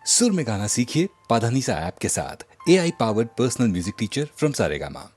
सुर में गाना सीखिए पाधानीसा ऐप के साथ। AI powered personal music teacher from Saregama.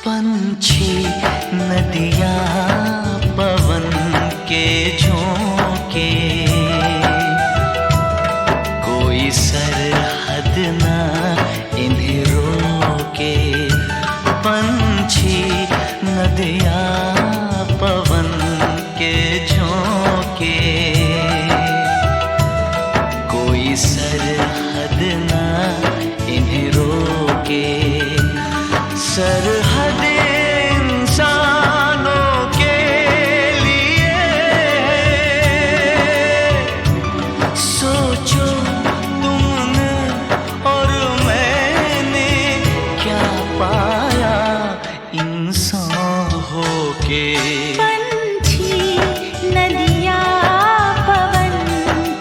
पंछी नदियाँ पवन के झोंके, कोई सरहद ना इन्हें रोके। पंछी नदियाँ पवन के झोंके, कोई सरहद ना इन्हें रोके। सरहद इंसानों के लिए, सोचो तुमने और मैंने क्या पाया इंसान होके। पंछी नदियाँ पवन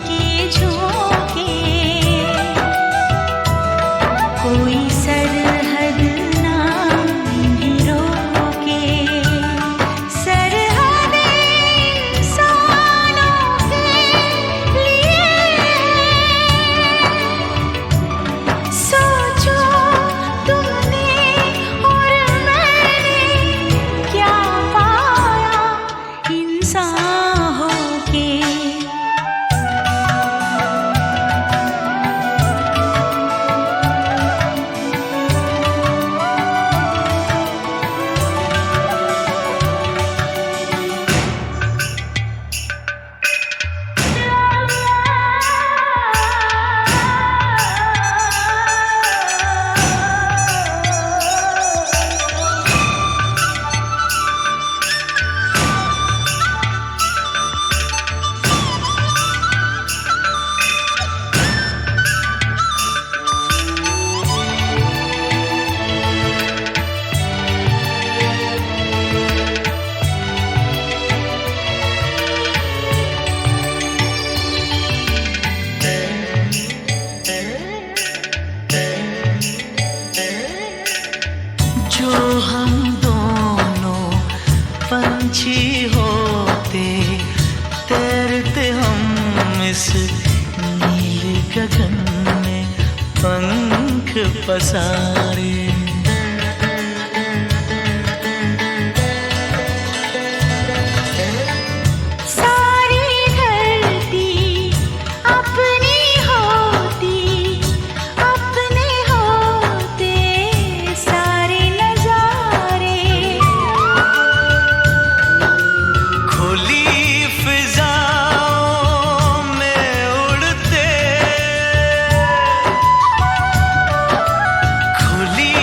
के झोंके, कोई सरहद ना इन्हें रोके। सरहद इंसानों के लिए, सोचो तुमने और मैंने क्या पाया इंसान होके। जो हम दोनों पंछी होते, तैरते हम इस नीले गगन में पंख पसारे। सारी धरती अपनी होती, अपने होते सारे नजारे। खुली फिजाओं में उड़ते, खुली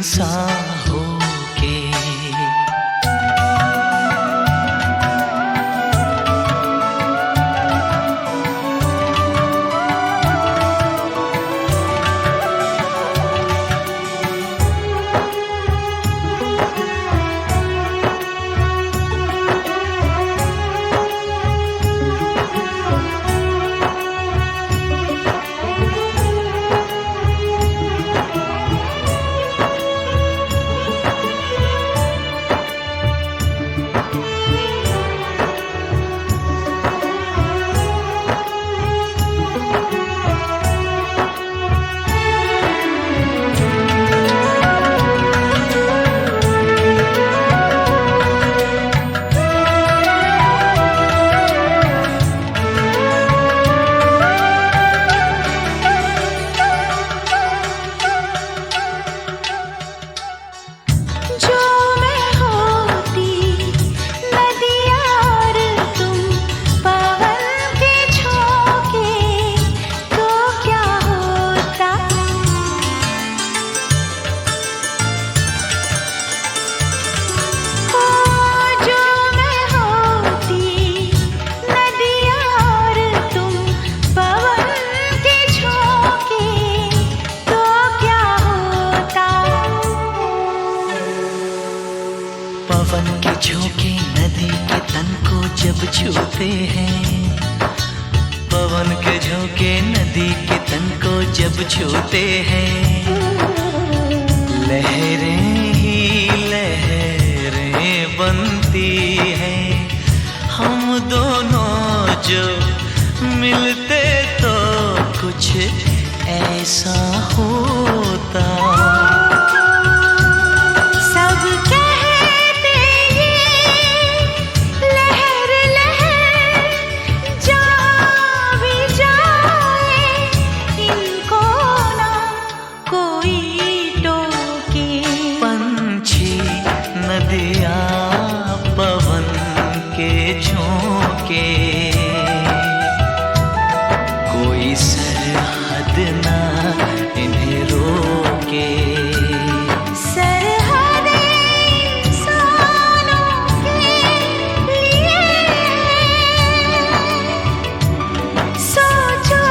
इंसान होके। पवन के झोंके नदी के तन को जब छूते हैं, पवन के झोंके नदी के तन को जब छूते हैं, लहरें ही लहरें बनती हैं। हम दोनों जो मिलते तो कुछ ऐसा होता। पवन के झोंके कोई सरहद ना इन्हें रोके। सरहद इंसानों के लिए सोचो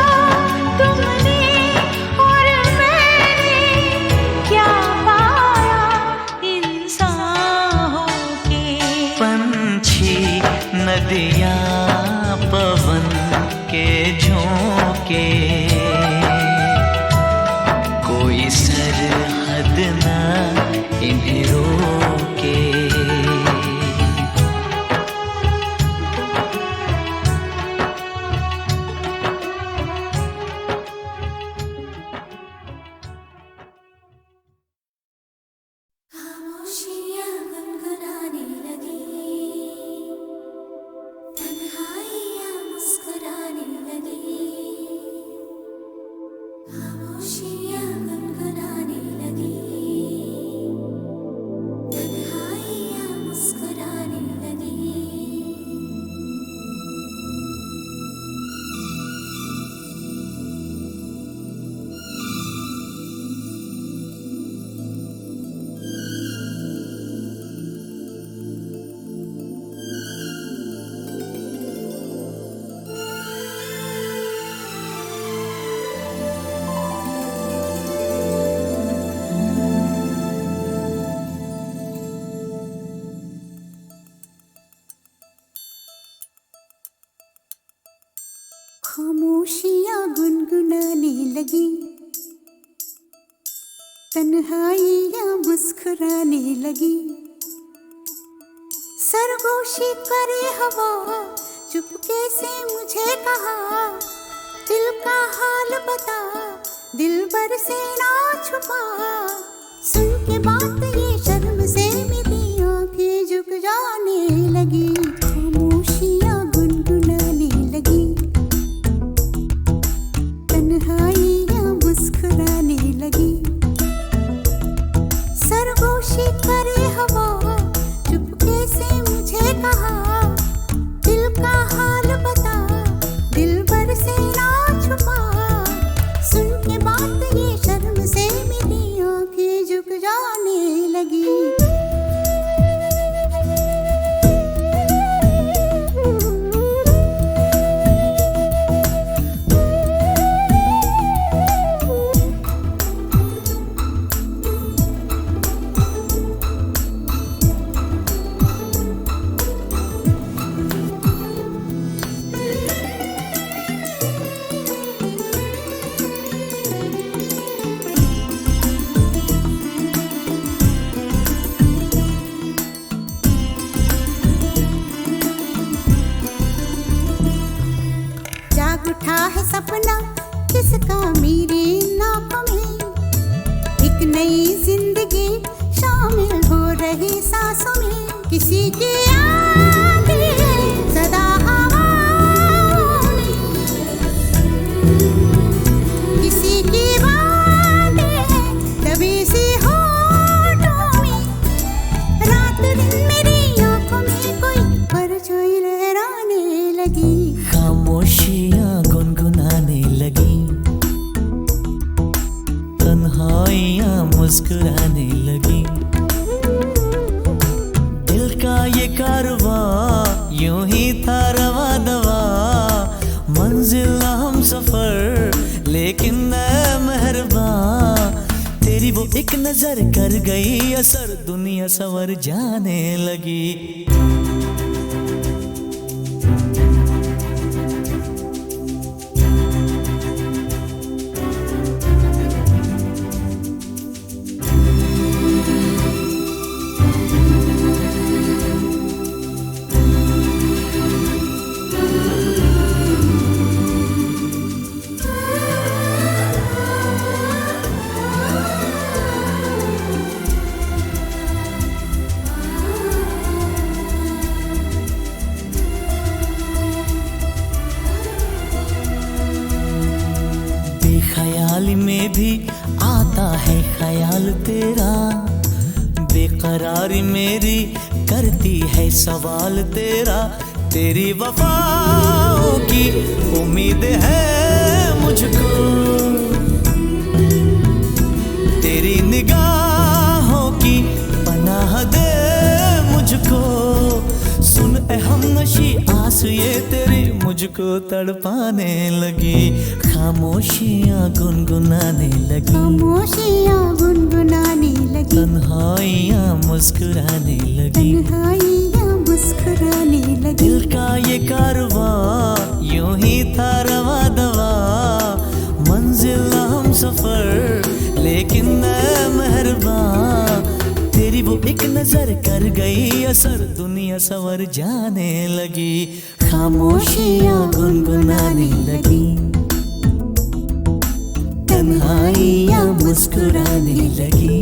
तुमने और मैंने क्या पाया इंसान होके। पंछी नदियाँ पवन के झोंके कोई सरहद ना इन्हें रोके। खामोशियाँ गुनगुनाने लगी, तन्हाइयाँ मुस्कुराने लगी। खामोशियाँ गुनगुनाने लगी, तन्हाइयाँ मुस्कुराने लगी। खामोशियाँ गुनगुनाने लगी, तन्हाइयाँ मुस्कुराने लगी। सरगोशी करे हवा चुपके से मुझे कहा, दिल का हाल बता दिलबर से ना छुपा। सुन के बात ये शर्म से मेरी आंखें झुक जाने लगी। खामोशियाँ गुनगुनाने लगी, तन्हाइयाँ मुस्कुराने लगी। सरगोशी करे हवा चुपके से मुझे कहा, दिल का हाल बता दिलबर से ना छुपा। सुन के बात ये शर्म से मेरी आंखें झुक जाने सांसों में किसी की आती है सदा हवाओं में, किसी की बातें हैं दबी सी होठों में, रात दिन मेरी आंखों में कोई परछाई लहराने लगी, खामोशियां गुनगुनाने लगी, तन्हाइयां मुस्कुराने लगी। दिल का ये कारवां यूं ही था रवा दवा, मंजिल हम सफर लेकिन मैं मेहरबान, तेरी वो एक नजर कर गई असर, दुनिया सवर जाने लगी। बेख्याली में भी आता है ख्याल तेरा, बेकरारी मेरी करती है सवाल तेरा, तेरी वफाओं की उम्मीद है मुझको, तेरी निगाहों की पनाह दे मुझको, सुन ए हमनशी आस ये तेरी मुझको तड़पाने लगी, खामोशियां गुनगुनाने लगी, खामोशियां गुनगुनाने लगी, तन्हाइयां मुस्कुराने लगी, तन्हाइयां मुस्कुराने लगी। दिल का ये कारवां यूं ही था रवा दवा, मंजिल हम सफर लेकिन मैं मेहरबान, तेरी वो एक नजर कर गई असर, दुनिया सवर जाने लगी, खामोशियां गुनगुनाने लगी, तन्हाइयां मुस्कुराने लगी।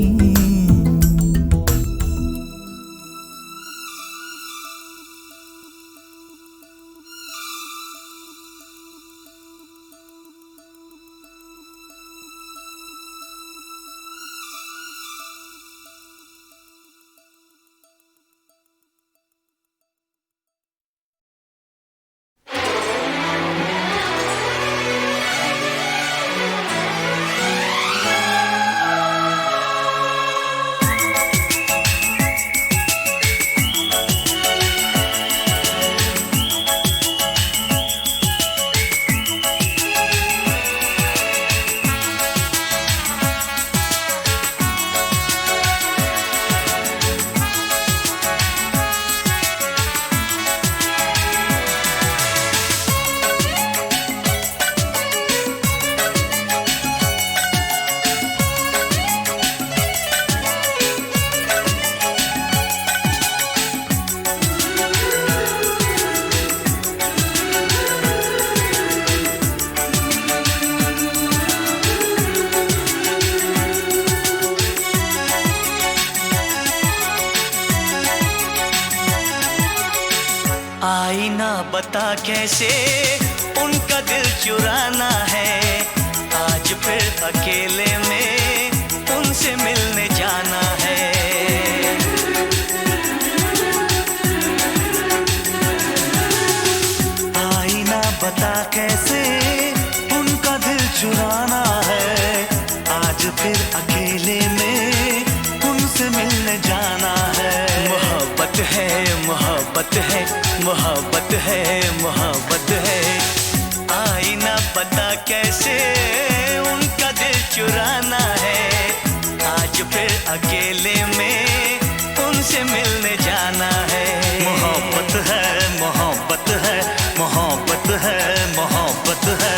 आईना बता कैसे उनका दिल चुराना है, आज फिर अकेले में उनसे मिलने जाना है। आईना बता कैसे उनका दिल चुराना है, आज फिर अकेले में उनसे मिलने जाना है। मोहब्बत है मोहब्बत है मोहब्बत है मोहब्बत है, आईना पता कैसे उनका दिल चुराना है, आज फिर अकेले में उनसे मिलने जाना है। मोहब्बत है मोहब्बत है मोहब्बत है मोहब्बत है।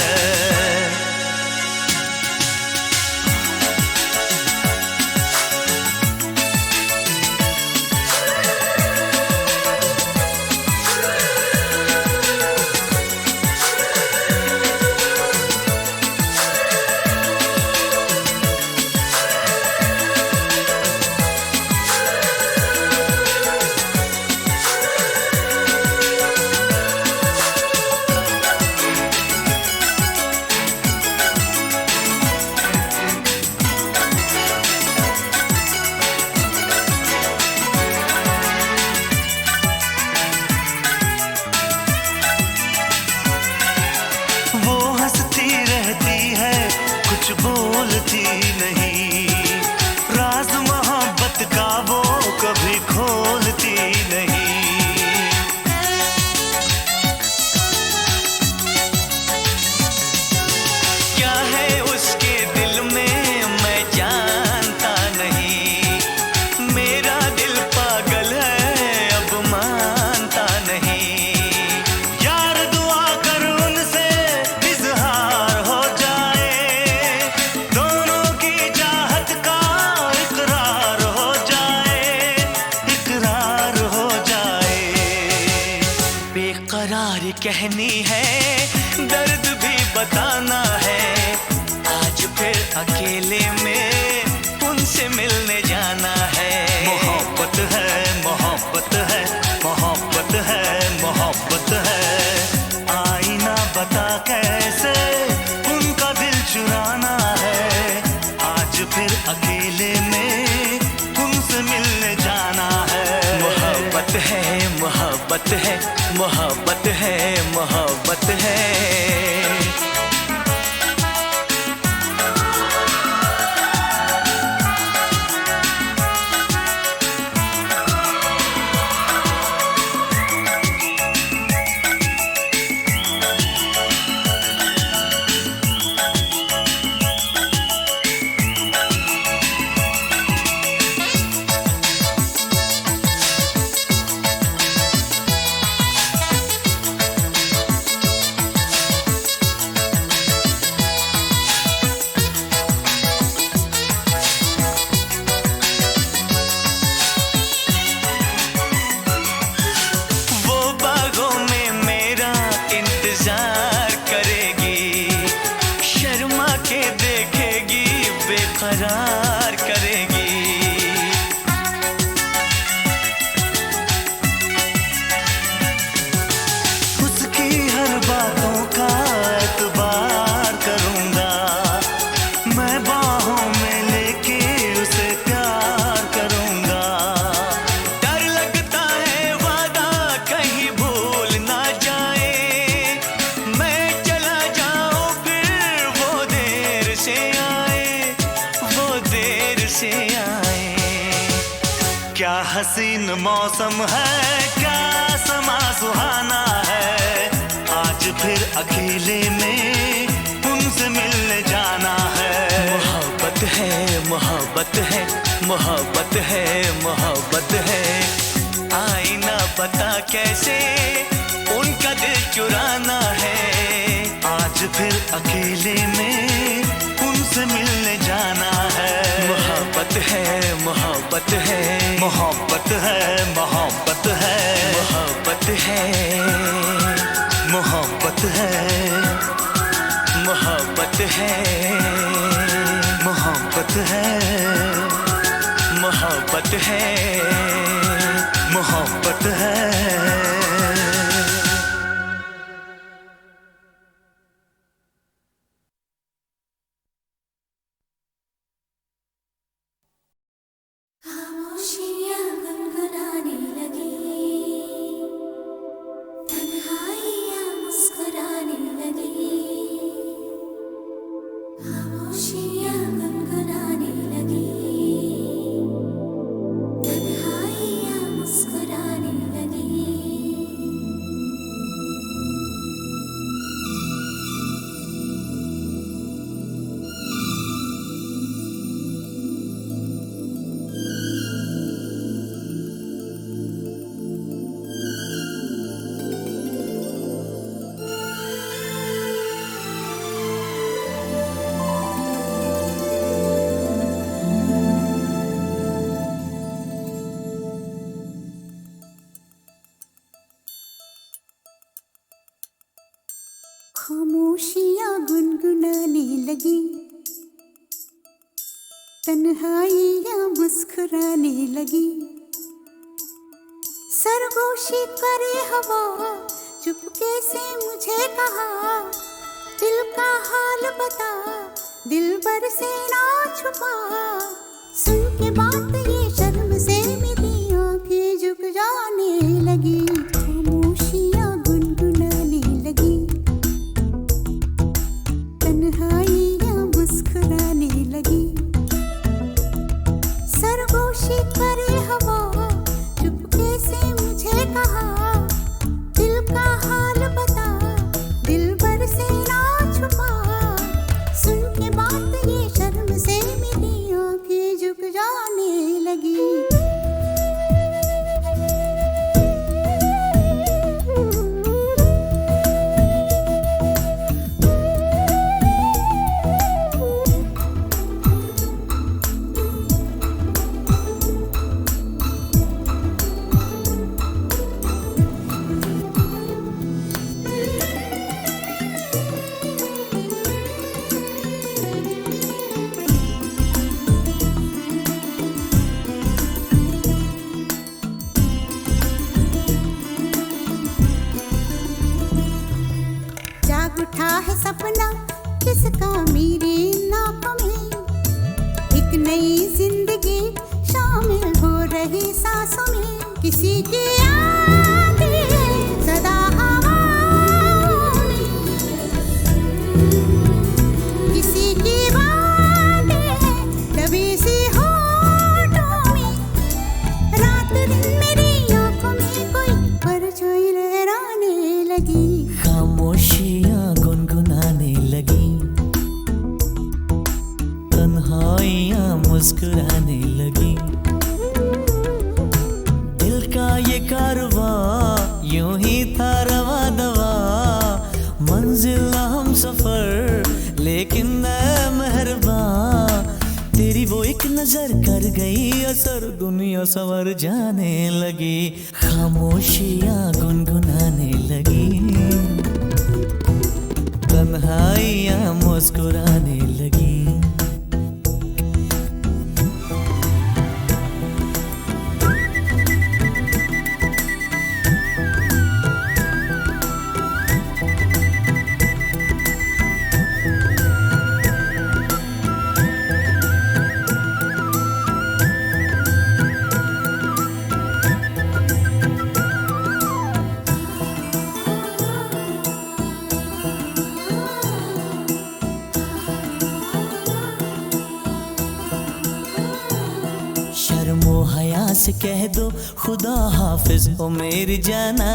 कहनी है, दर्द भी बताना है। आज फिर अकेले में उनसे मिलने जाना है। मोहब्बत है, मोहब्बत है, मोहब्बत है, मोहब्बत है। आईना बता कैसे उनका दिल चुराना है। आज फिर अकेले में उनसे मिलने जाना है। मोहब्बत है, मोहब्बत है, मोहब्बत है, मोहब्बत है। करार करेगी। उसकी हर बातों का एतबार करूंगा। मैं बाहों में लेके उसे प्यार करूंगा। डर लगता है वादा कहीं भूल ना जाए। मैं चला जाऊं फिर वो देर से से आए। क्या हसीन मौसम है, क्या समा सुहाना है। आज फिर अकेले में उनसे मिलने जाना है। मोहब्बत है, मोहब्बत है, मोहब्बत है, मोहब्बत है। आईना बता कैसे उनका दिल चुराना है। आज फिर अकेले में उनसे मिलने जाना है। मोहब्बत है, मोहब्बत है, मोहब्बत है, मोहब्बत है, मोहब्बत है, मोहब्बत है, मोहब्बत है, मोहब्बत है, मोहब्बत है, मोहब्बत है। खामोशियाँ गुनगुनाने लगी, तन्हाइयाँ मुस्कुराने लगी। सरगोशी करे हवा, चुपके से मुझे कहा, दिल का हाल बता, दिलबर से ना छुपा। सुन के बात ये शर्म से मेरी आंखें झुक जाने लगी। खामोशियाँ गुनगुनाने लगी, तन्हाइयाँ मुस्कुराने लगी। सरगोशी करे हवा, चुपके से मुझे कहा, दिल का हाल बता, दिलबर से ना छुपा। सुन के बात ये शर्म से मेरी आंखें झुक जाने लगी। जिंदगी शामिल हो रही सांसों में, किसी की यादें सदा हवाओं में, किसी की बातें दबी सी होठों में, रात दिन मेरी आंखों में कोई परछाई लहराने लगी, खामोशियाँ गुनगुनाने लगी, तन्हाइयाँ मुस्कुराने लगी। दिल का ये कारवां यूं ही था रवा दवा, मंजिल हम सफर लेकिन मैं मेहरबान, तेरी वो एक नजर कर गई असर, दुनिया संवर जाने लगी, खामोशियाँ गुनगुनाने लगी, तन्हाइयाँ मुस्कुराने लगी। शर्मो हया से कह दो खुदा हाफिज ओ मेरी जाना,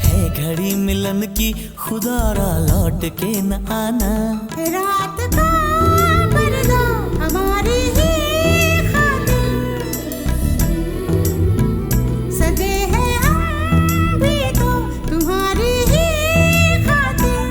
है घड़ी मिलन की खुदा रा लौट के न आना, रात का पर्दा हमारी ही खातिर, सगे हैं हम भी तो तुम्हारी ही खातिर,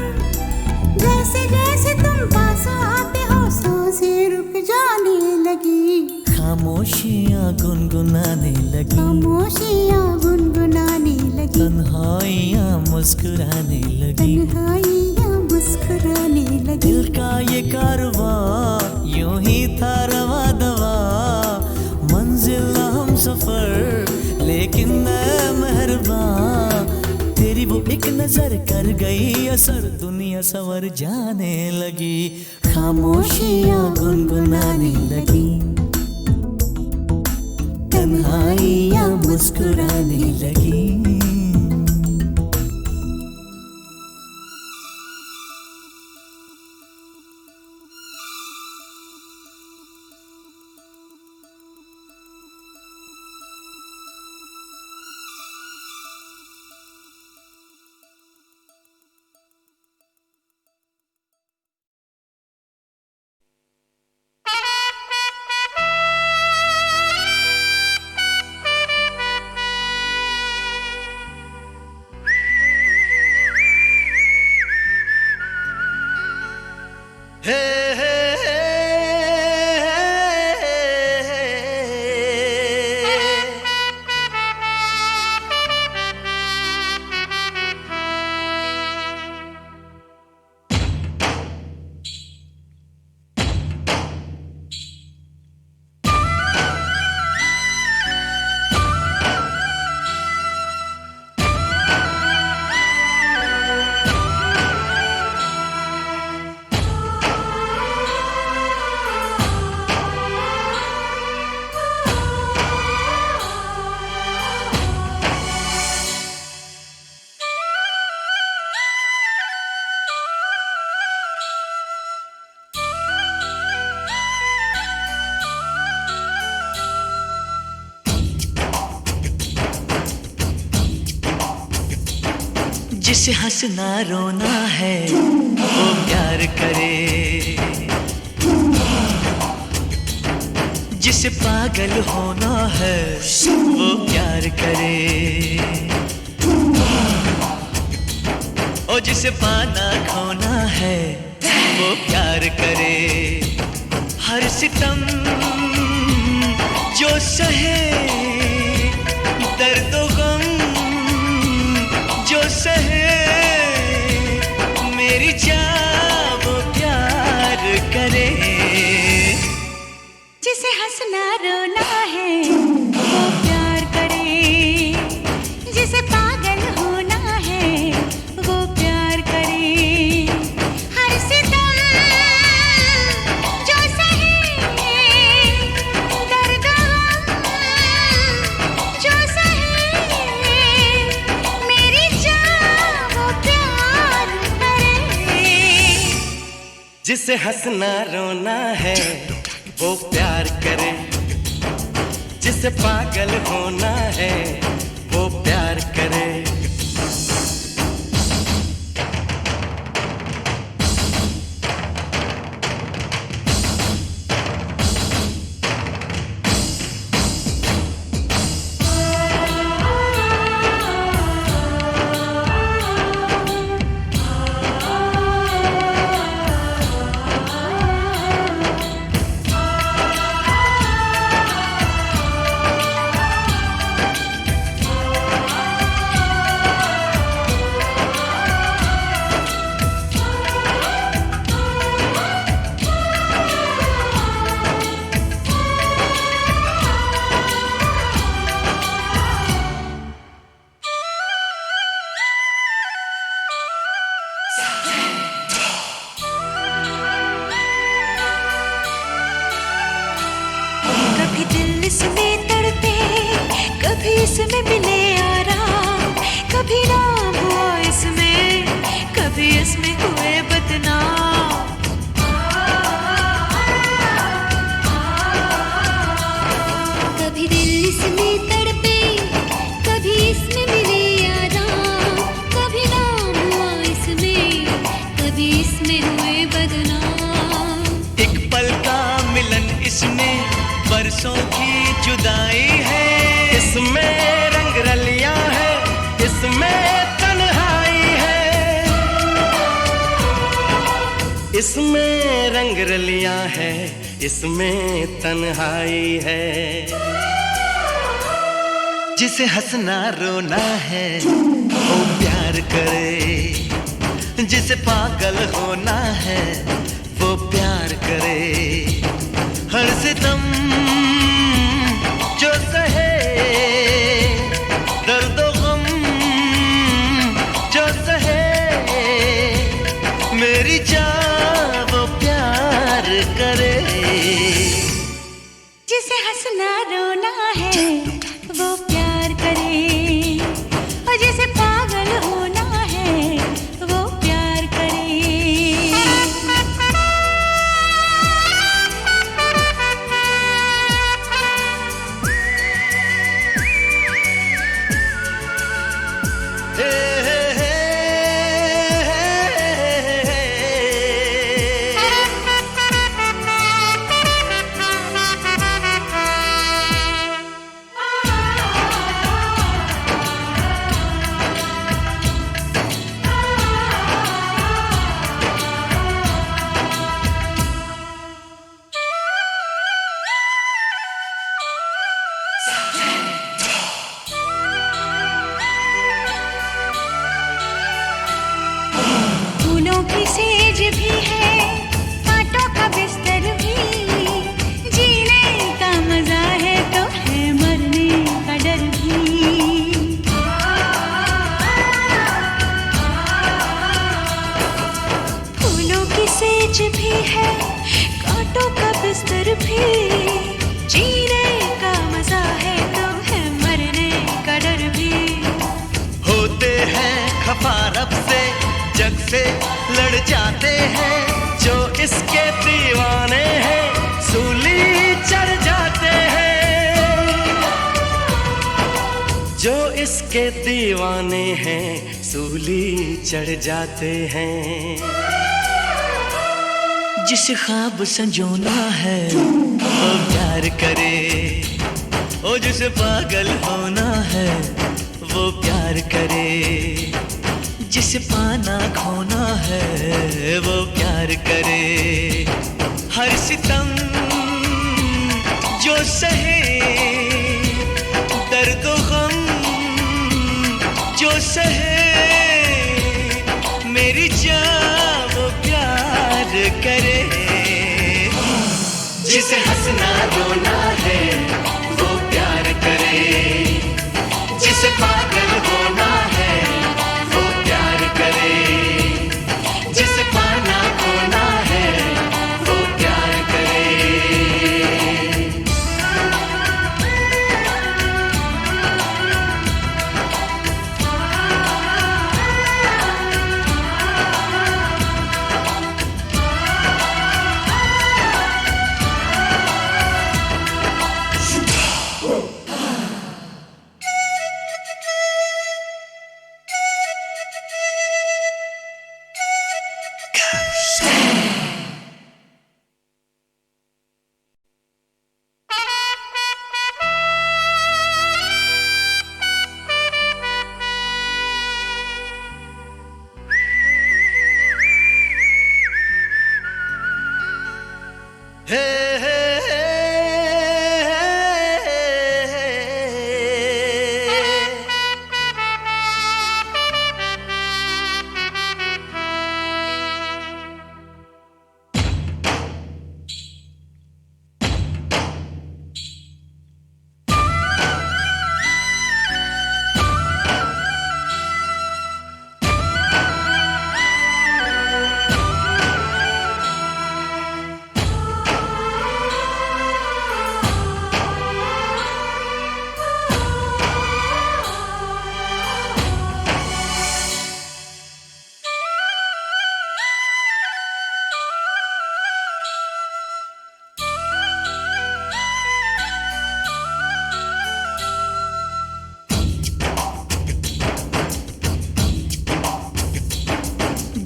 जैसे जैसे तुम पास आते हो सांसें रुक जाने लगी, खामोशियाँ गुनगुनाने लगी, खामोशियाँ गुनगुनाने लगी, तन्हाइयाँ मुस्कुराने लगी। तन्हाइयाँ मुस्कुराने लगी। दिल का ये कारवां यूं ही था रवा दवा, मंजिल हम सफर लेकिन मैं मेहरबान, तेरी वो एक नजर कर गई असर, दुनिया संवर जाने लगी, खामोशियाँ गुनगुनाने लगी, तन्हाइयाँ मुस्कुराने लगी। जिसे हंसना रोना है वो प्यार करे, जिसे पागल होना है वो प्यार करे, और जिसे पाना खोना है वो प्यार करे। हर सितम जो सहे, दर्द गम जो सहे, मेरी जान वो प्यार करे। जिसे हंसना रोना है वो प्यार करे, जिसे पागल होना है वो प्यार करे। हर सितम जो सहे, जिसे हंसना रोना है वो प्यार करे, जिसे पागल होना है वो प्यार करे। कभी दिल इसमें तड़पे, कभी इसमें मिले आराम, कभी नाम हुआ इसमें, कभी इसमें हुए बदनाम। कभी दिल इसमें तड़पे, कभी इसमें मिले आराम, कभी नाम हुआ इसमें, कभी इसमें हुए बदनाम। एक पल का मिलन इसमें बरसों की जुदाई है, इसमें रंग रलियां है, इसमें तन्हाई है, इसमें रंग रलियां है, इसमें तन्हाई है। जिसे हंसना रोना है वो प्यार करे, जिसे पागल होना है वो प्यार करे। हर सितम जो सहे, दर्द गम जो सहे, मेरी जान वो प्यार करे। जिसे हंसना रोना है वो प्यार करे, और जिसे पागल होना है वो प्यार करे। फूलों की सेज भी है, कांटों का बिस्तर भी, जीने का मजा है तो है मरने का डर भी। फूलों की सेज भी है, कांटों का बिस्तर भी, जीने का मजा है तो है मरने का डर भी। होते हैं खफा रब से, जग से लड़ जाते हैं, जो इसके दीवाने हैं सूली चढ़ जाते हैं, जो इसके दीवाने हैं सूली चढ़ जाते हैं। जिसे ख्वाब संजोना है वो प्यार करे, ओ जिसे पागल होना है वो प्यार करे। जिसे पाना खोना है वो प्यार करे। हर सितम जो सहे, दर्द गम जो सहे, मेरी जान वो प्यार करे। जिसे हंसना रोना है वो प्यार करे, जिसे पागल होना है वो प्यार करे, जिसे पाना खोना है वो प्यार करे।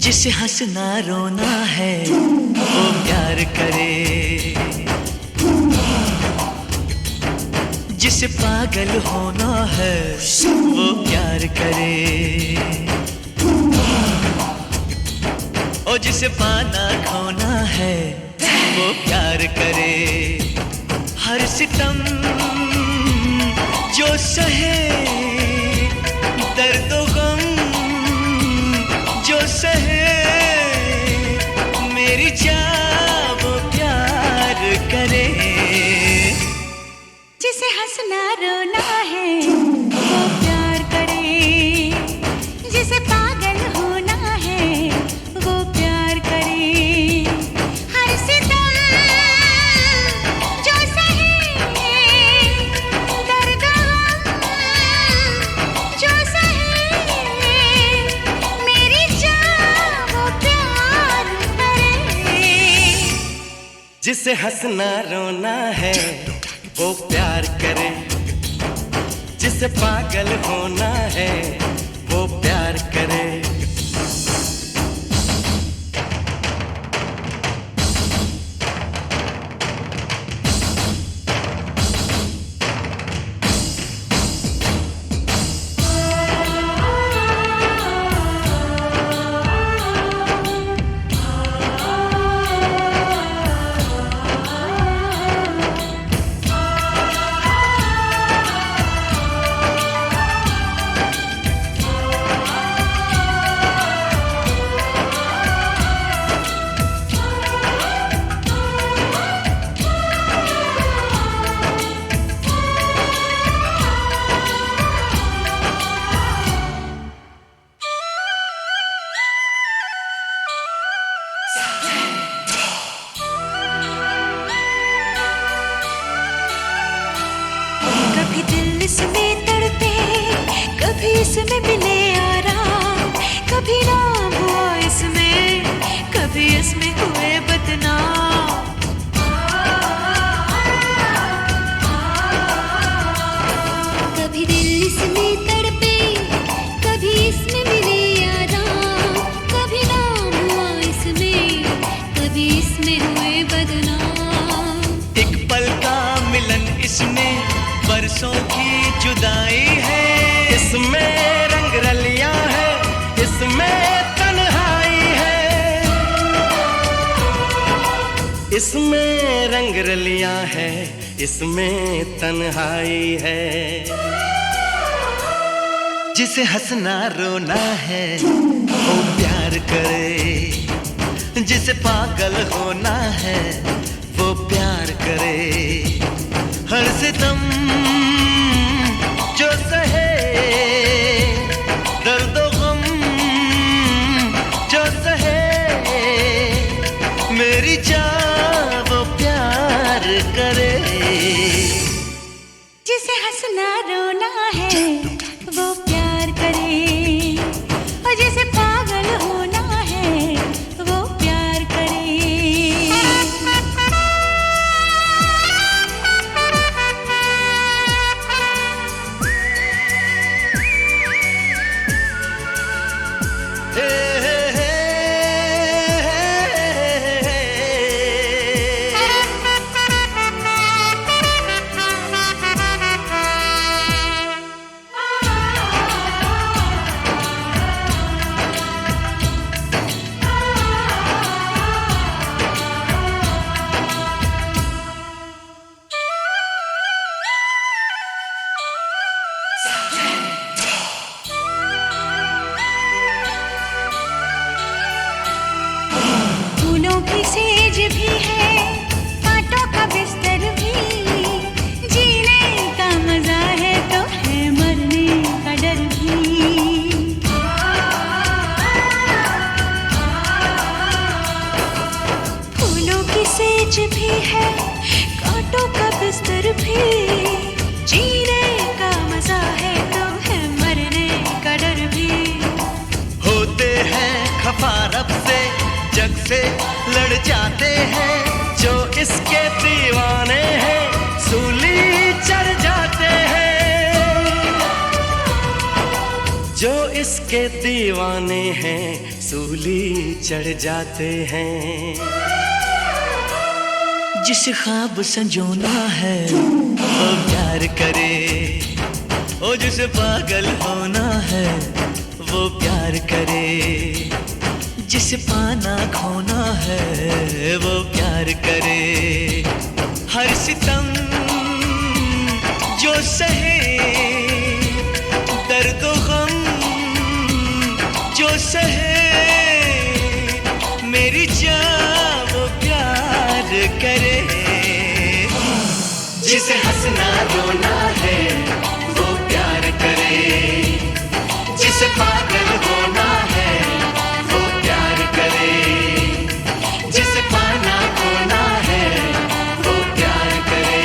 जिसे हंसना रोना है वो प्यार करे, जिसे पागल होना है वो प्यार करे, और जिसे पाना खोना है वो प्यार करे। हर सितम जो सहे, दर्द गम जो सहे, मेरी जान वो प्यार करे। जिसे हंसना रोना है वो प्यार करे, जिसे पागल होना है वो प्यार करे। हर सितम जो सहे, दर्द जो सहे, मेरी जान वो प्यार करे। जिसे हंसना रोना है वो प्यार करे, जिसे पागल होना है वो प्यार करे। कभी दिल इसमें तड़पे, कभी इसमें मिले आराम, कभी नाम हुआ इसमें, कभी इसमें हुए बदनाम। कभी दिल इसमें तड़पे, कभी इसमें मिले आराम, कभी नाम हुआ इसमें, कभी इसमें हुए बदनाम। एक पल का मिलन इसमें बरसों की जुदाई है, इसमें रंग रलियां है, इसमें तन्हाई है, इसमें रंग रलियां है, इसमें तन्हाई है। जिसे हंसना रोना है वो प्यार करे, जिसे पागल होना है वो प्यार करे। हर सितम जो सहे, दर्द गम जो सहे, मेरी जान वो प्यार करे। जिसे हंसना रोना है वो प्यार करे, और जिसे पागल होना है वो प्यार करे। जिसके दीवाने हैं सूली चढ़ जाते हैं। जिसे ख्वाब संजोना है वो प्यार करे, ओ जिसे पागल होना है वो प्यार करे, जिसे पाना खोना है वो प्यार करे। हर सितम जो सहे, दर्द गम जो सहे, मेरी जान वो प्यार करे। जिसे हंसना रोना है वो प्यार करे, जिसे पागल होना है वो प्यार करे, जिसे पाना खोना है वो प्यार करे।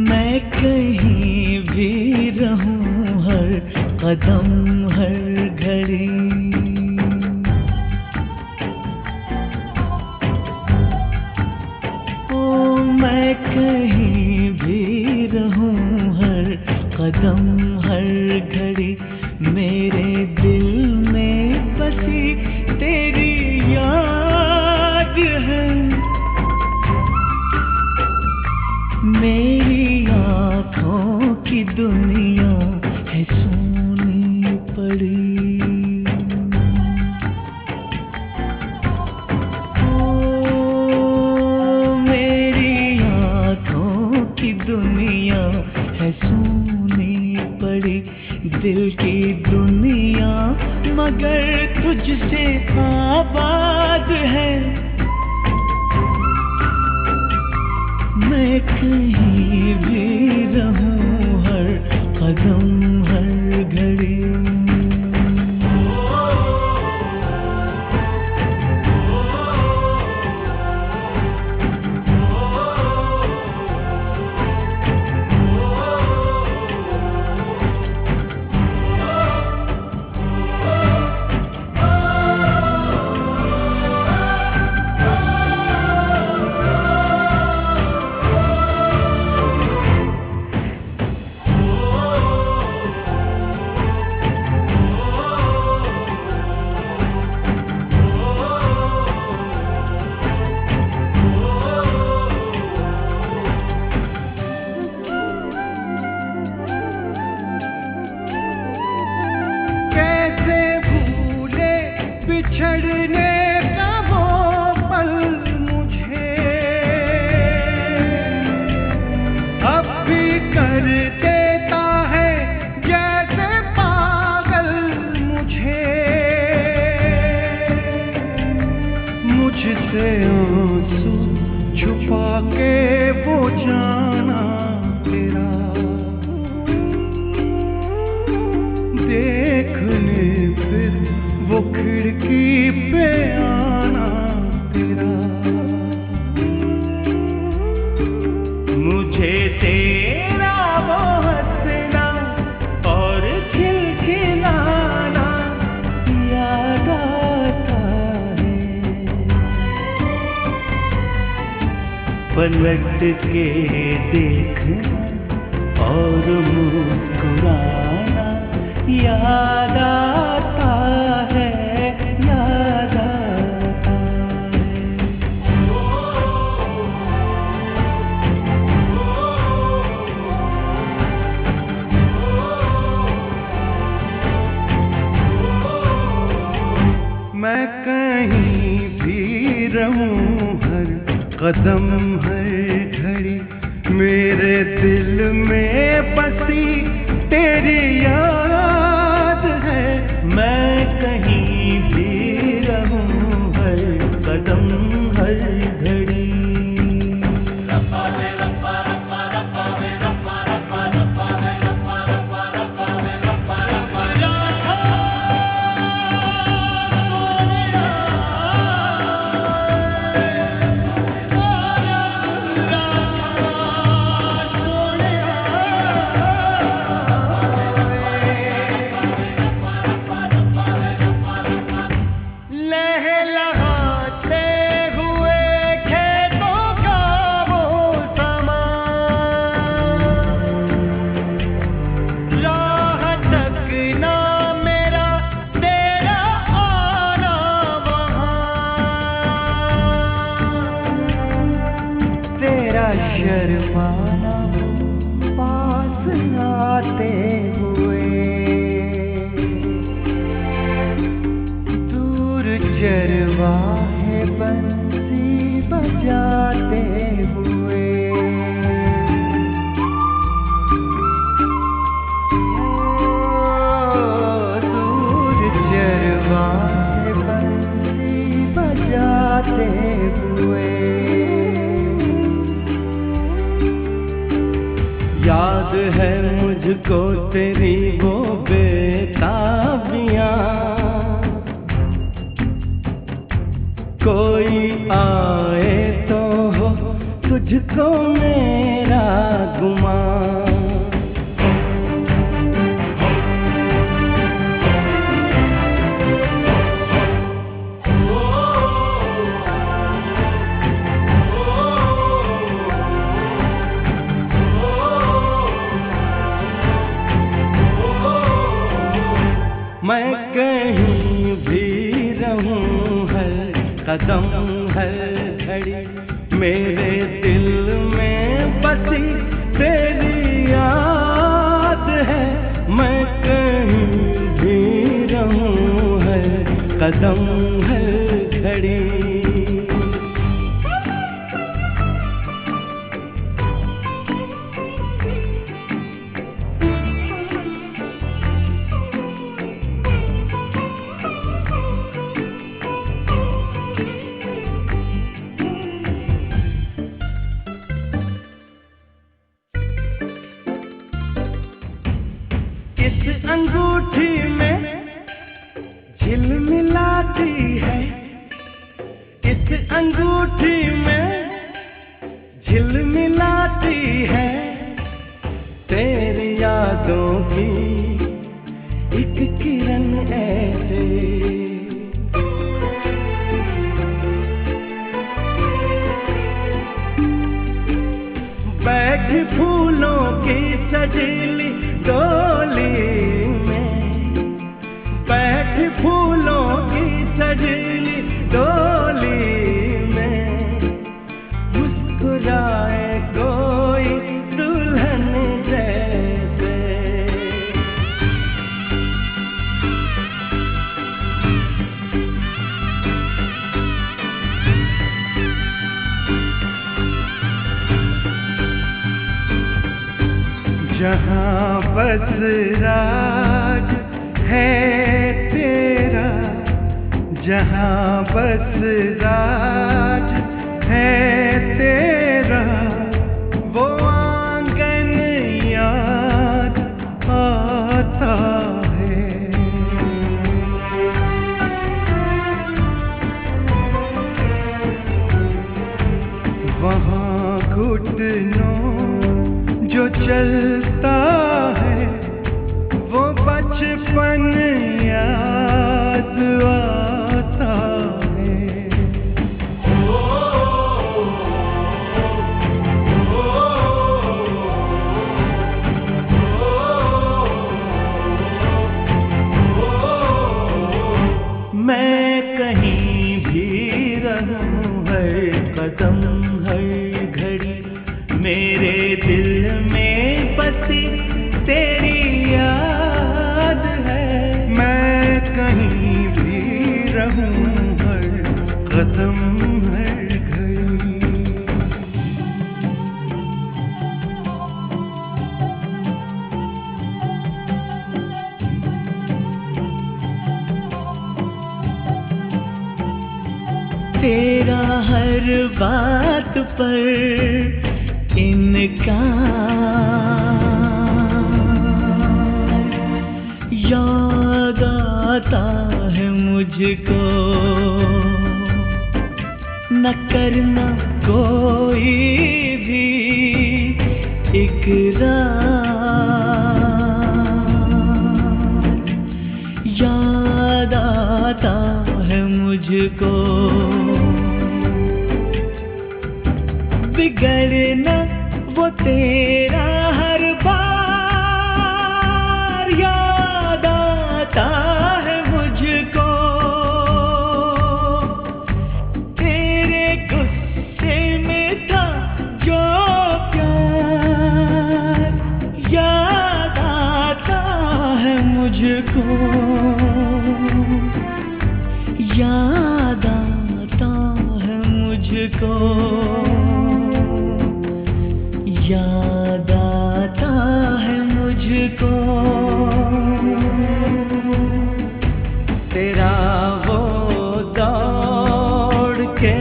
मैं कहीं भी रहूं हर कदम हर घड़ी, ओ मैं कहीं भी रहूं हर कदम हर घड़ी, मेरे दिल में बसी तेरी याद है। मेरी आँखों की दुनिया है सोनी पड़ी, ओ मेरी आँखों की दुनिया है सोनी पड़ी, दिल की दुनिया मगर तुझसे आबाद है। मैं कहीं भी रहूं हर कदम हर घड़ी। बिछड़ने का वो पल मुझे अब भी कर देता है जैसे पागल मुझे। मुझसे आंसू छुपा के वो जाना तेरा देखने फिर वो खिड़की पे आना तेरा। मुझे तेरा वो हंसना और खिलखिलाना याद पलट के देखना और मुस्कुराना याद आता है, याद आता है। मैं कहीं भी रहूं, हर कदम हर घड़ी मेरे दिल में बसी तेरी याद है। मैं कहीं भी रहूं, हर कदम हर घड़ी। शर्माना पास आते हुए, दूर चरवाहे बंसी बजाते हुए। दूर चरवाहे बंसी बजाते हुए। याद है मुझको तेरी वो बेताबियां, कोई आए तो हो तुझको मेरा गुमान। मैं कहीं भी रहूं, हर कदम हर घड़ी मेरे दिल में बसी तेरी याद है। मैं कहीं भी रहूं, हर कदम हर घड़ी। इस अंगूठी में झिलमिलाती है, इस अंगूठी में झिलमिलाती है तेरी यादों की एक किरण ऐसे। बैठ फूलों की सजीली डोली में, बैठ फूलों की सजीली डोली में, मुस्कुराए कोई दुल्हन जैसे। जहाँ बस राज है तेरा, जहाँ बस राज है तेरा, वो आंगन याद आता है। वहाँ घुटनों जो चलता है वो बचपन याद आता है। हर बात पर इनकार। याद आता है मुझको न करना कोई भी इकरार। याद आता है मुझको बिगड़ना वो तेरा हर बार। याद आता है मुझको तेरे गुस्से में था जो प्यार। याद आता है मुझको, याद आता है मुझको, याद आता है मुझको। तेरा वो दौड़ के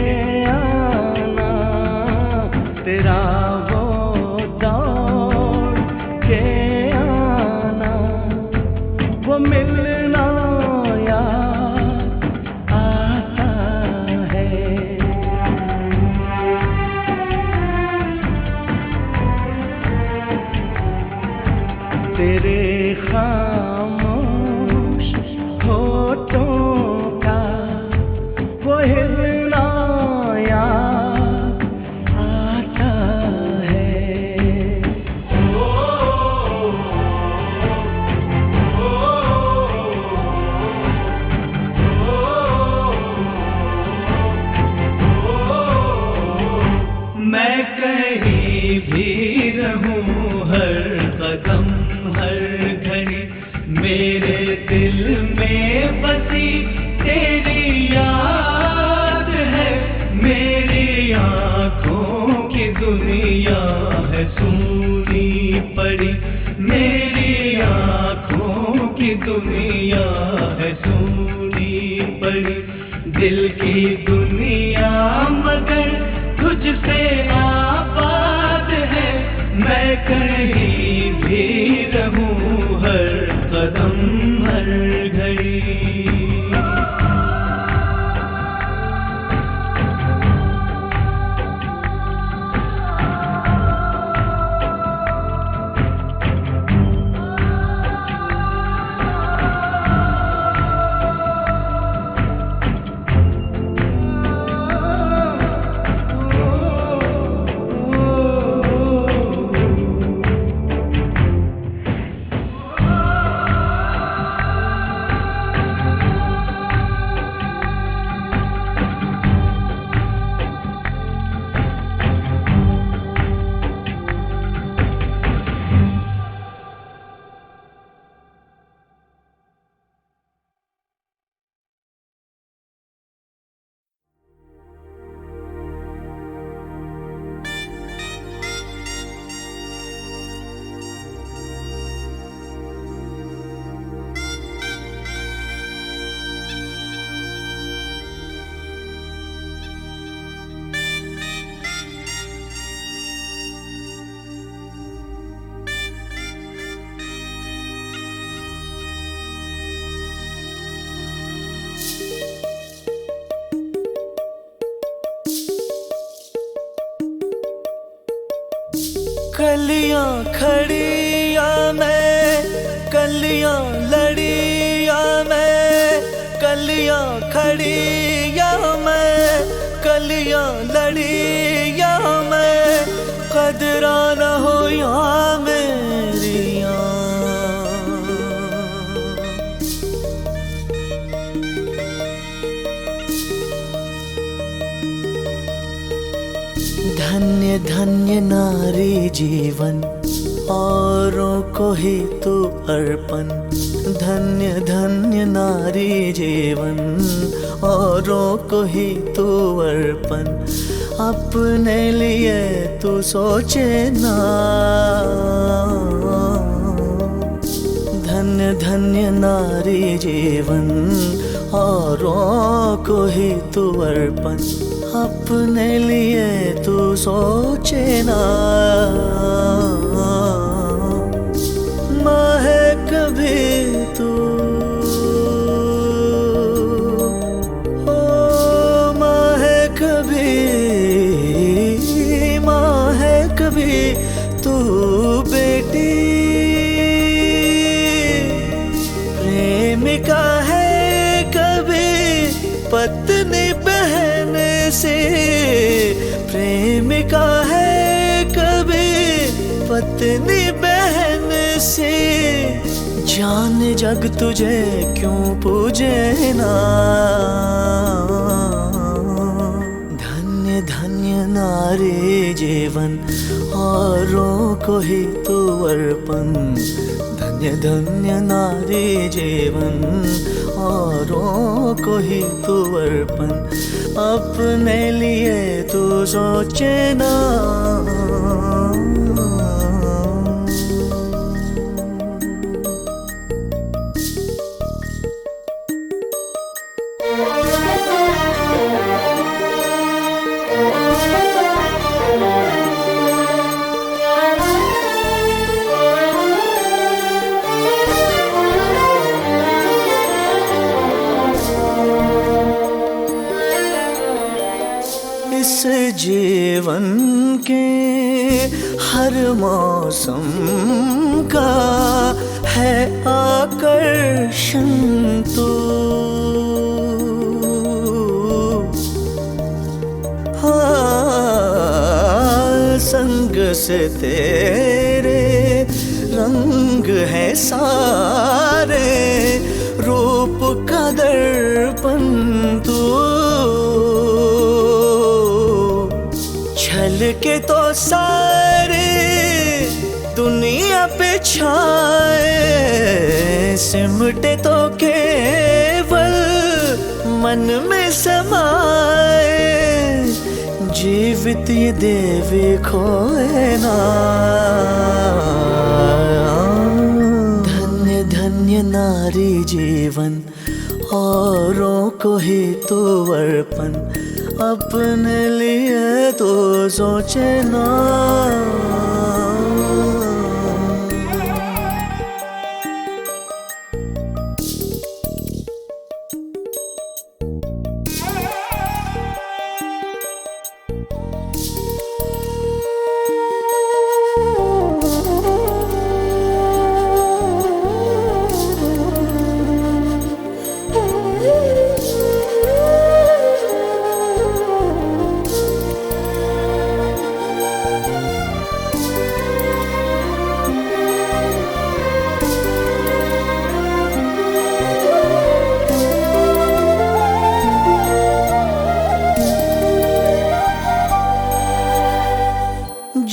आना, तेरा वो दौड़ के आना, वो मिलना याद आता है। तेरे खामोश होठों का वो हिलना याद आता है। मैं कहीं भी रहूं हर कदम हर घड़ी मेरे दिल में बसी तेरी याद है। मेरी आँखों की दुनिया है सूनी पड़ी, मेरी आँखों की दुनिया है सूनी पड़ी। दिल की दुनिया मगर तुझसे आबाद है। मैं कहीं भी रहूं हर कदम हर घड़ी। कलियां खड़ी या मैं कलियां लड़ी या मैं कलियां खड़ी या मैं कलियां लड़ी या मैं कदरा न हो या मेरियां। धन्य धन्य नारी जीवन औरों को ही तू अर्पण। धन्य धन्य नारी जीवन औरों को ही तू अर्पण। अपने लिए तू सोचे ना। धन्य धन्य नारी जीवन औरों को ही तू अर्पण। अपने लिए तू सोचे ना, माँ है कभी तू, ओ माँ है कभी, माँ है कभी तू बेटी, प्रेमिका है कभी पत्नी बहन से, प्रेमिका है कभी पत्नी बहन से, जान जग तुझे क्यों पूजे ना, धन्य धन्य नारी जीवन औरों को ही तू अर्पण, धन्य धन्य नारी जीवन औरों को ही तू अर्पण, अपने लिए तू सोचे ना। इस जीवन के हर मौसम का है आकर्षण तू, हाँ संग से तेरे रंग है सारे, रूप का दर्पण तू, छल के तो सारे दुनिया पे छाए, सिमटे तो केवल मन में समाए, जीवित ये देवी खोए ना, धन्य धन्य नारी जीवन औरों को ही तू अर्पण, अपने लिए तो सोचे ना।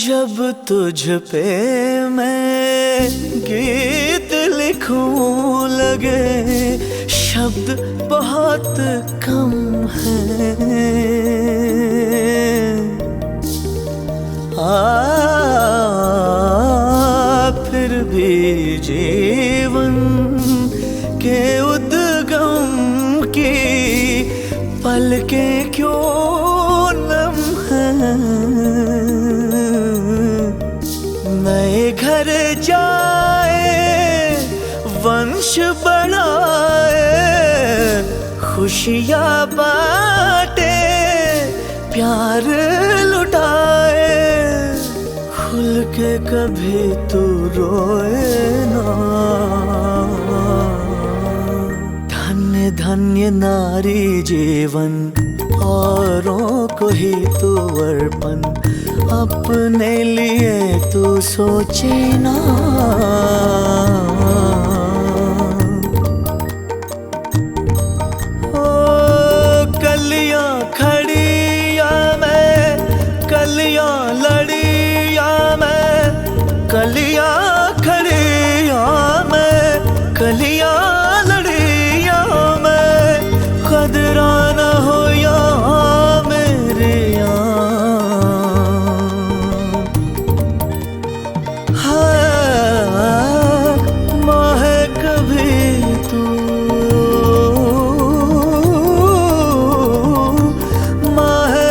जब तुझ पे मैं गीत लिखूं लगे शब्द बहुत कम हैं, फिर भी जीवन के उद्गम की पलकें क्यों नम हैं, नए घर जाए वंश बढ़ाए, खुशियाँ बांटे प्यार लुटाए, खुल के कभी तू रोए ना, धन्य धन्य नारी जीवन औरों को ही तू अर्पण, अपने लिए तू सोचे ना। ओ कलियां खड़ी या मैं, कलियां लड़ी या मैं, कलियां खड़ी या मैं, कलियां लड़ी या मैं, कदरा न हो या मेरे माँ है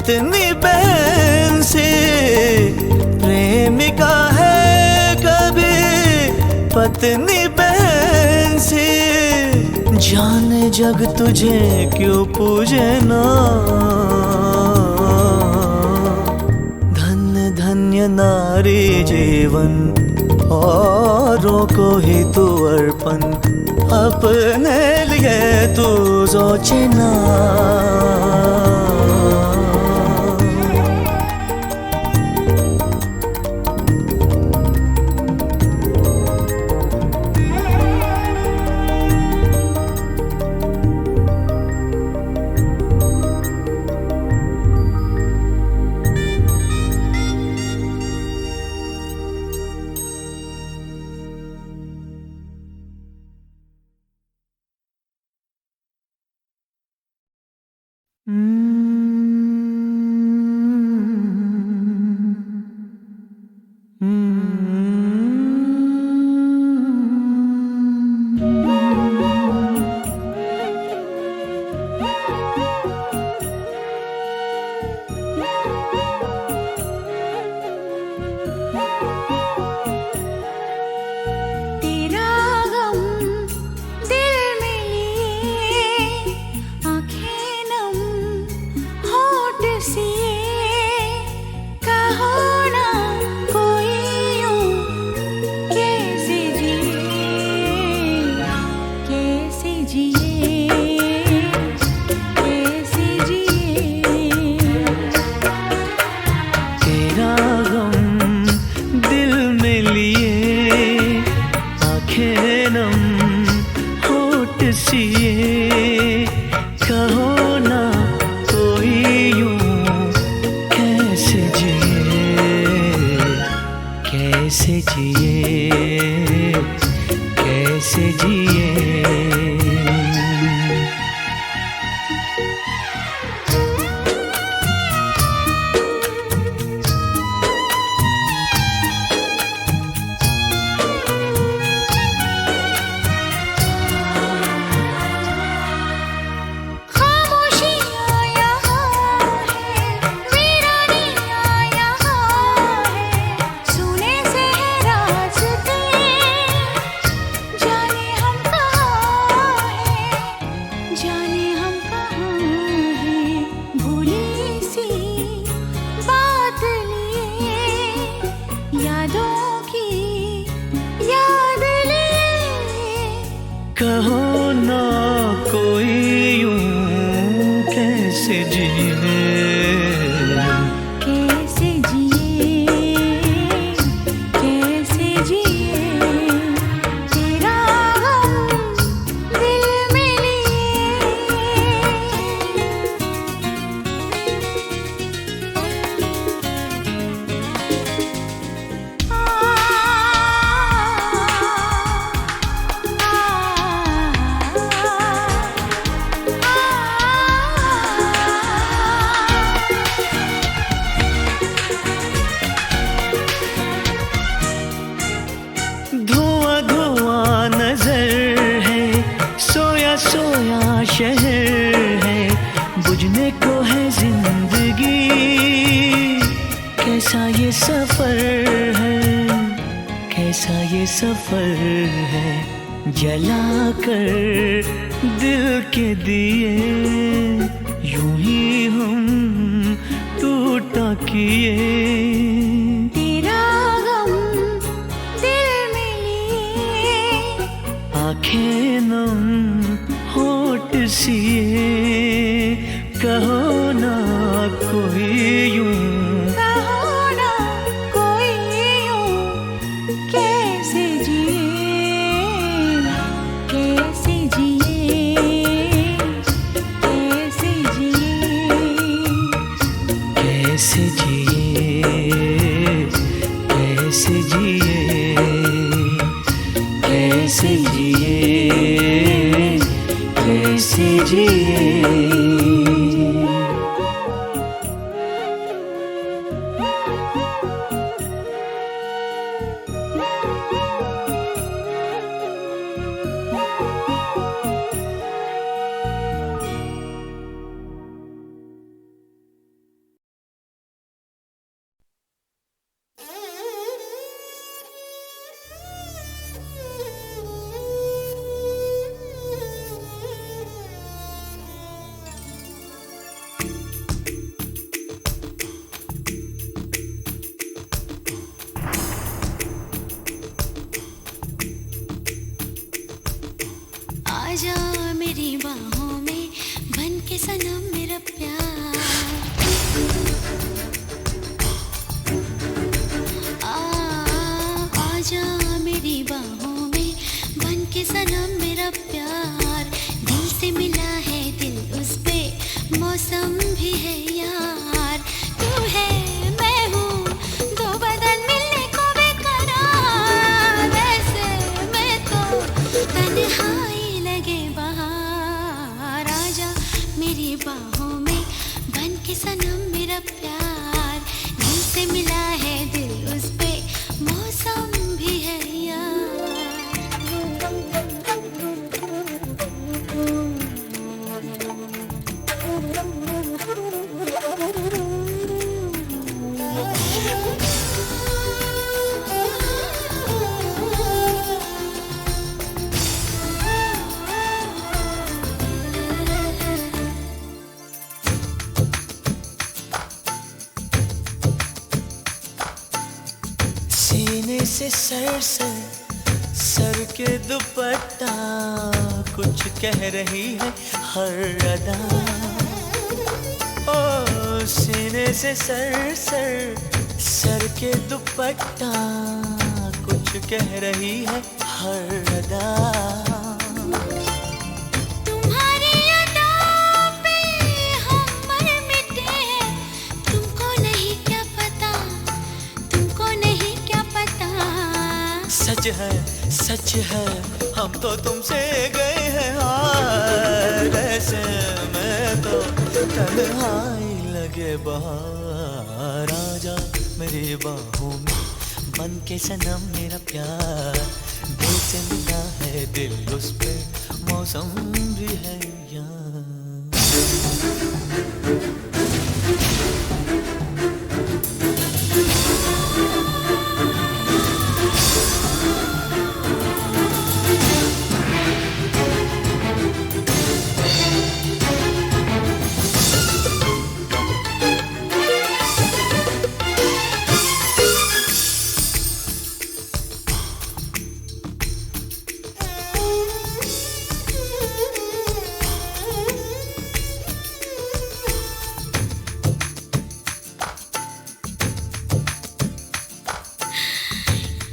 पत्नी बहन से, प्रेमिका है कभी पत्नी बहन से। जाने जग तुझे क्यों पूजे ना, धन्य धन्य नारी जीवन, औरों को ही तू अर्पण, अपने लिए तू सोचे ना। कैसे जिए, कैसे जिए। कहो ना कोई यूं कैसे जिए, कैसे जिए, कैसे जिए, तेरा गम दिल में सोया शहर है, बुझने को है जिंदगी, कैसा ये सफर है, कैसा ये सफर है, जला कर दिल के दिए, यूं ही हम टूटा किए। तेरा गम दिल में लिए, आंखें नम होठ सिए, कहो ना कोई यूं, कहो ना कोई यूं कैसे जिए, कैसे जिए, कैसे जिए, कैसे जिए, कैसे जिए, कैसे जिए, कैसे जिए। आजा मेरी बाहों में बन के सनम मेरा प्यार। आजा मेरी बाहों में बन के सनम मेरा प्यार। दिल से मिला है दिल उस पे मौसम भी है यार। तू है मैं हूँ दो बदन मिलने को बेकरार। वैसे मैं तो तन्हाई लगे बाहर। आजा मेरी बाहों में बन के सनम मेरा प्यार। दिल से मिला है दिल उस पे मौसम भी है यार। सीने से सर के दुपट्टा कुछ कह रही है हर अदा। ओ सीने से सर के दुपट्टा कुछ कह रही है हर अदा। तुम्हारी अदाओं पे हम मर मिटे हैं। तुमको नहीं क्या पता, तुमको नहीं क्या पता। सच है हम तो तुमसे गए हैं हार। ऐसे में तो तन्हाई लगे बाहर। आजा मेरी बाहों में बन के सनम मेरा प्यार। दिल से मिला है दिल उस पे मौसम भी है यार।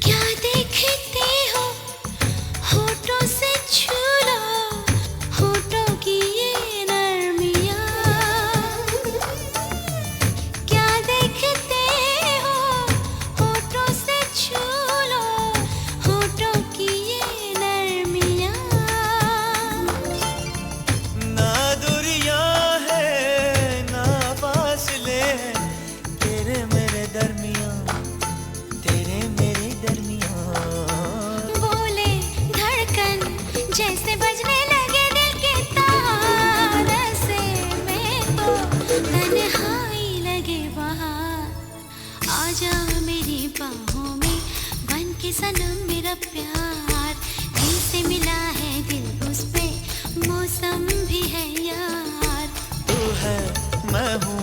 क्या देखते हो होठों से छू लो, होठों की ये नरमियाँ। क्या देखते हो होठों से छू लो, होठों की ये नरमियाँ। ना दूरियां है ना फासले हैं तेरे मेरे दरमियां, तेरे मेरे दरमियां। बोले धड़कन जैसे बजने लगे दिल के तार। ऐसे में तो तन्हाई लगे बाहर। आजा मेरी बाहों में बन के सनम मेरा प्यार। दिल से मिला है दिल उस पे मौसम भी है यार। तू है मैं हूँ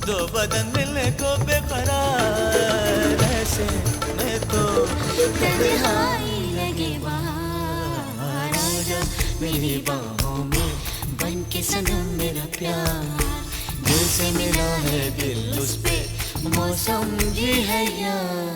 दो बदन मिलने को बेकरार। ऐसे में तो तन्हाई लगे बाहर। आजा मेरी बाहों में बन के सनम मेरा प्यार। दिल से मिला है दिल उस पे मौसम भी है यार।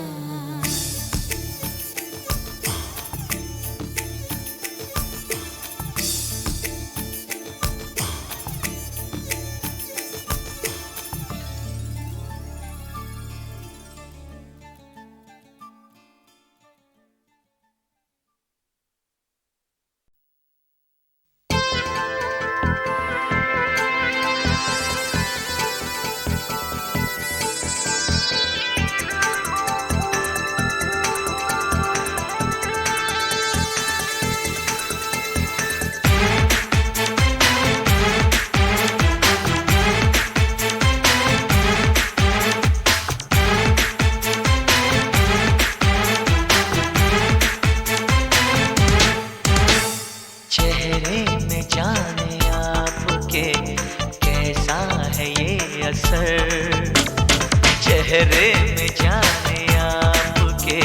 चेहरे में जाने आपके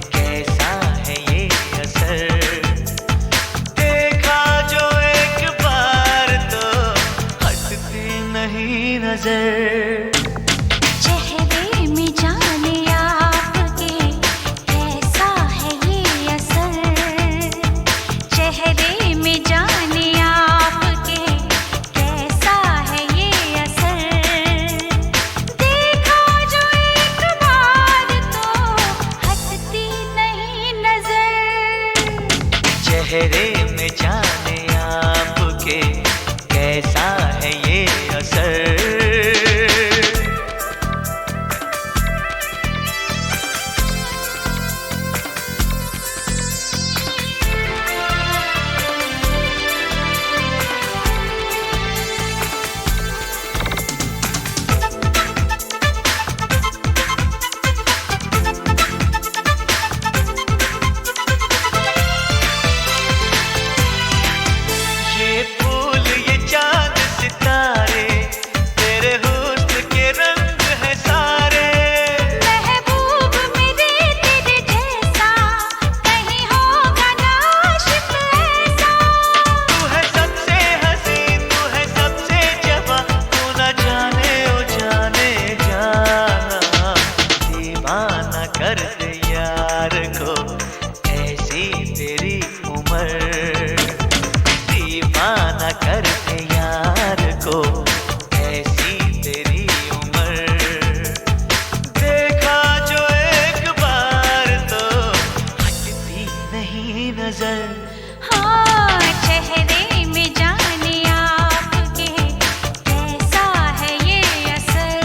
कैसा है ये असर, देखा जो चेहरे में जाने आपके कैसा है ये असर। कर दे यार को ऐसी तेरी उम्र, दीवाना कर दे यार को ऐसी तेरी उम्र। देखा जो एक बार तो हटती नहीं नजर। हाँ, चेहरे में जाने आपके कैसा है ये असर।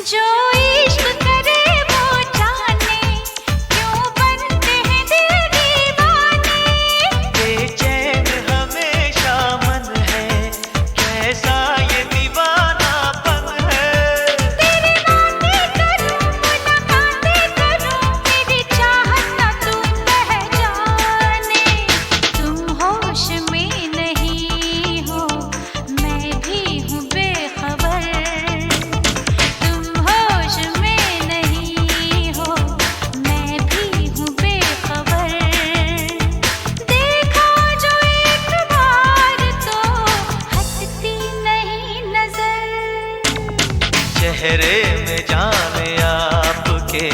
जो इश्क करे वो जाने क्यों बनते हैं दिल दीवाने। बेचैन हमेशा मन है कैसा ये दीवानापन है। तेरी बातें करूं मुलाकातें करूं मेरी चाहत ना तू पहचाने। तुम होश में नहीं हो मैं भी हूँ बेखबर। होश में नहीं हो मैं भी हूँ बेखबर। देखा जो एक बार तो हटती नहीं नजर। चेहरे में जाने आपके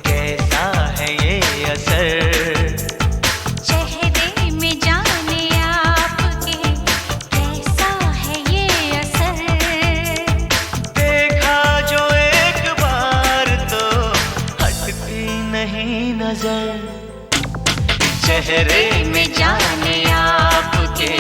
कैसा है ये असर। चेहरे में जाने आपके कैसा है ये असर। देखा जो एक बार तो हटती नहीं नजर। चेहरे में जाने आपके